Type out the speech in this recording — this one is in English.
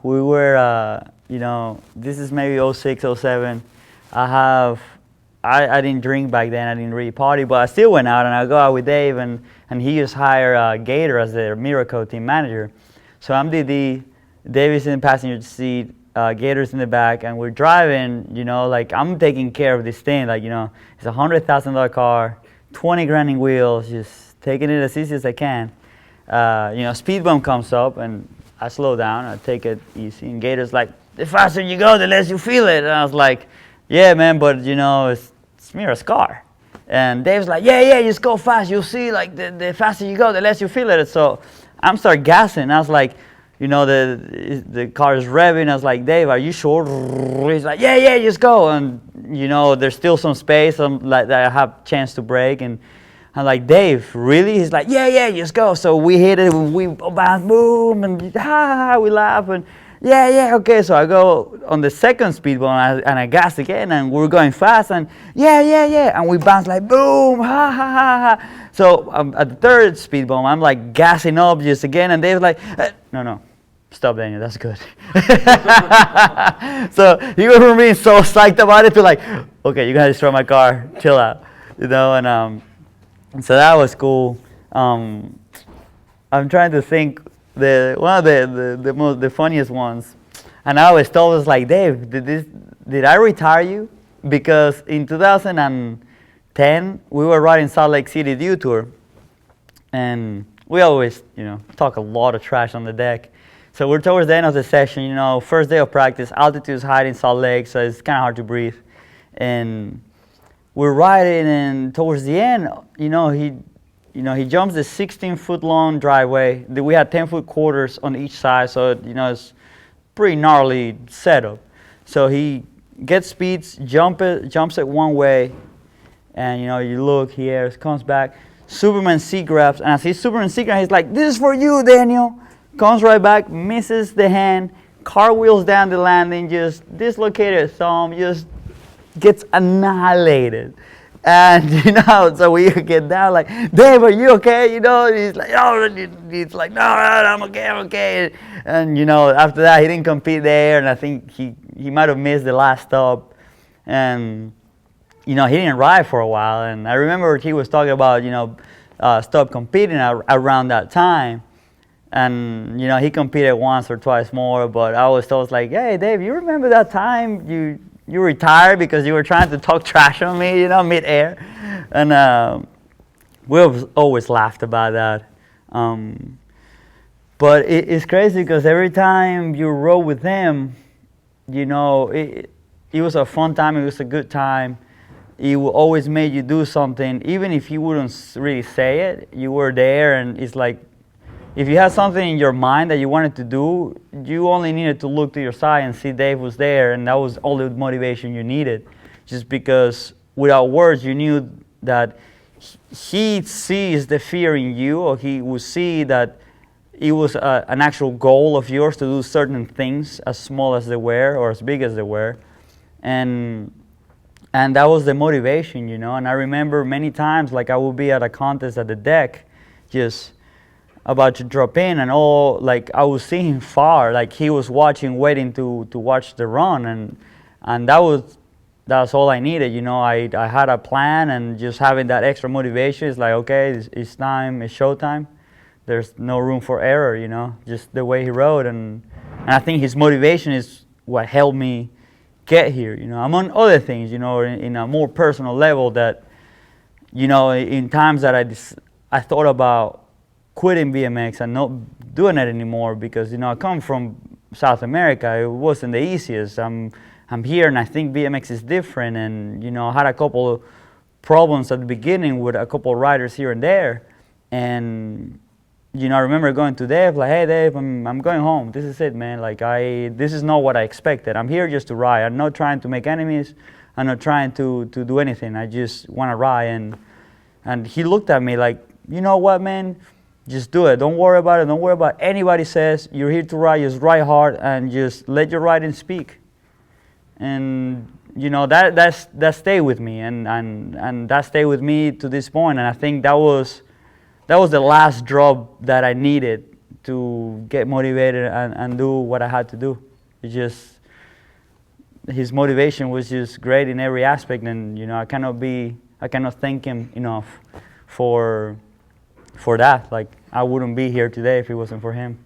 We were, this is maybe '06, '07. I didn't drink back then. I didn't really party, but I still went out and I go out with Dave, and he just hired Gator as the Mirra team manager. So I'm DD, Dave is in the passenger seat, Gator's in the back, and we're driving. Like I'm taking care of this thing. Like it's $100,000 car, 20 grand in wheels, just taking it as easy as I can. Speed bump comes up and I slow down. I take it easy, and Gator's like, the faster you go, the less you feel it. And I was like, yeah, man, but it's Mirra's car. And Dave's like, yeah, just go fast. You'll see, like, the faster you go, the less you feel it. So I'm start gassing. I was like, the car is revving. I was like, Dave, are you sure? He's like, yeah, just go. And, there's still some space that I have chance to brake. And I'm like, Dave, really? He's like, yeah, just go. So we hit it, we bounce, boom, and we laugh, and yeah, okay. So I go on the second speed bump, and I gas again, and we're going fast, and yeah, and we bounce like boom, ha. So at the third speed bump, I'm like gassing up just again, and Dave's like, no, stop, Daniel, that's good. So he went from being so psyched about it to like, okay, you're gonna destroy my car, chill out, and so that was cool. I'm trying to think one of the funniest ones, and I always told us like, Dave, did I retire you? Because in 2010 we were riding Salt Lake City Dew Tour, and we always talk a lot of trash on the deck. So we're towards the end of the session, first day of practice, altitude is high in Salt Lake, so it's kind of hard to breathe, and we're riding, and towards the end, he jumps the 16-foot long driveway. We had 10-foot quarters on each side, so it's pretty gnarly setup. So he gets speeds, jumps it one way, and you look here, comes back. Superman seat grabs, and as he's Superman seat grabs, he's like, "This is for you, Daniel." Comes right back, misses the hand, car wheels down the landing, just dislocated thumb, just gets annihilated. And so we get down like, Dave, are you okay? He's like, he's like, no, I'm okay. And after that he didn't compete there, and I think he might have missed the last stop, and he didn't ride for a while. And I remember he was talking about stop competing around that time, and he competed once or twice more. But I was told like, hey, Dave, you remember that time you retired because you were trying to talk trash on me, mid-air? And we've always laughed about that. But it's crazy because every time you rode with him, it was a fun time, it was a good time. He always made you do something, even if he wouldn't really say it, you were there, and it's like, if you had something in your mind that you wanted to do, you only needed to look to your side and see Dave was there, and that was all the motivation you needed. Just because without words, you knew that he sees the fear in you, or he would see that it was an actual goal of yours to do certain things, as small as they were or as big as they were. And that was the motivation, And I remember many times, like I would be at a contest at the deck, just about to drop in, and like I was seeing him far, like he was watching, waiting to watch the run, and that's all I needed. I had a plan, and just having that extra motivation is like, okay, it's time, it's showtime. There's no room for error, just the way he rode, and I think his motivation is what helped me get here, among other things, in a more personal level, that in times that I thought about quitting BMX and not doing it anymore, because I come from South America. It wasn't the easiest. I'm here, and I think BMX is different, and I had a couple of problems at the beginning with a couple of riders here and there, and I remember going to Dave like, hey Dave, I'm going home. This is it, man. Like this is not what I expected. I'm here just to ride. I'm not trying to make enemies. I'm not trying to do anything. I just want to ride. And he looked at me like, you know what, man? Just do it. Don't worry about it. Don't worry about what anybody says. You're here to ride. Just ride hard and just let your riding speak. And that stayed with me, and that stayed with me to this point. And I think that was the last drop that I needed to get motivated and do what I had to do. It just, his motivation was just great in every aspect, and I cannot thank him enough for that. Like, I wouldn't be here today if it wasn't for him.